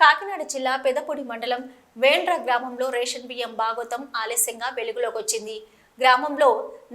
కాకినాడ జిల్లా పెదపూడి మండలం వేండ్ర గ్రామంలో రేషన్ బియ్యం భాగోతం ఆలస్యంగా వెలుగులోకి వచ్చింది. గ్రామంలో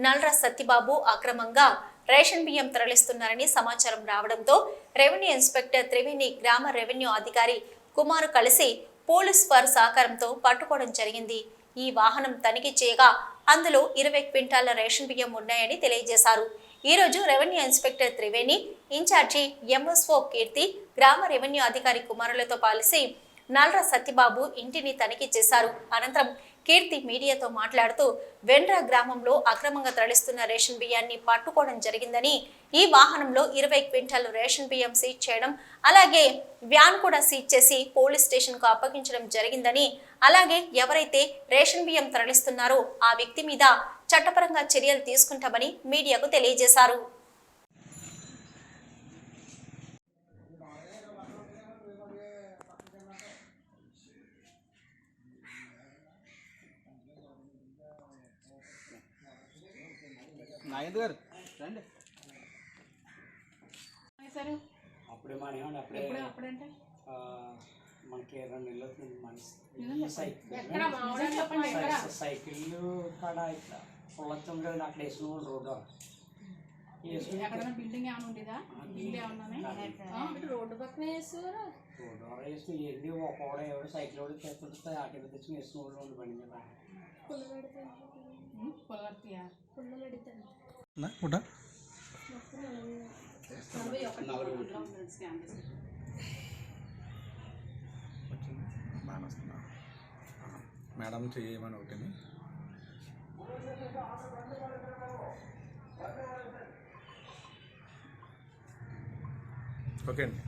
నల్ర సత్యబాబు అక్రమంగా రేషన్ బియ్యం తరలిస్తున్నారని సమాచారం రావడంతో రెవెన్యూ ఇన్స్పెక్టర్ త్రివేణి, గ్రామ రెవెన్యూ అధికారి కుమార్ కలిసి పోలీస్ వారి సహకారంతో పట్టుకోవడం జరిగింది. ఈ వాహనం తనిఖీ చేయగా అందులో 20 క్వింటాల రేషన్ బియ్యం ఉన్నాయని తెలియజేశారు. ఈ రోజు revenue inspector Triveni, incharge MSO Keerthi, గ్రామ రెవెన్యూ అధికారి కుమారులతో కలిసి నల్ర సత్యబాబు ఇంటిని తనిఖీ చేశారు. అనంతరం కీర్తి మీడియాతో మాట్లాడుతూ వెండ్ర గ్రామంలో అక్రమంగా తరలిస్తున్న రేషన్ బియ్యాన్ని పట్టుకోవడం జరిగిందని, ఈ వాహనంలో 20 క్వింటాలు రేషన్ బియ్యం సీజ్ చేయడం, అలాగే వ్యాన్ కూడా సీజ్ చేసి పోలీస్ స్టేషన్ కు అప్పగించడం జరిగిందని, అలాగే ఎవరైతే రేషన్ బియ్యం తరలిస్తున్నారో ఆ వ్యక్తి మీద చట్టపరంగా చర్యలు తీసుకుంటామని మీడియాకు తెలియజేశారు. అప్పుడే మానేమండి. అప్పుడంటే మనకి 2 నెలలు అవుతుంది. మన సైకిళ్ళు కాడ ఇట్లా పొలొచ్చాం కదండి, అక్కడ వేసుకుని రోడ్డు బిల్డింగ్ ఏమైనా ఉండేదా? రోడ్డు పక్కన వేసుకుని వెళ్ళి ఒక ఎవరు సైకిల్ కూడా చేస్తుంటే ఆటో తెచ్చుకుని వేసుకుని వాళ్ళు ఉండి బండి మీద మేడం చేయమని ఒకటి ఓకే అండి.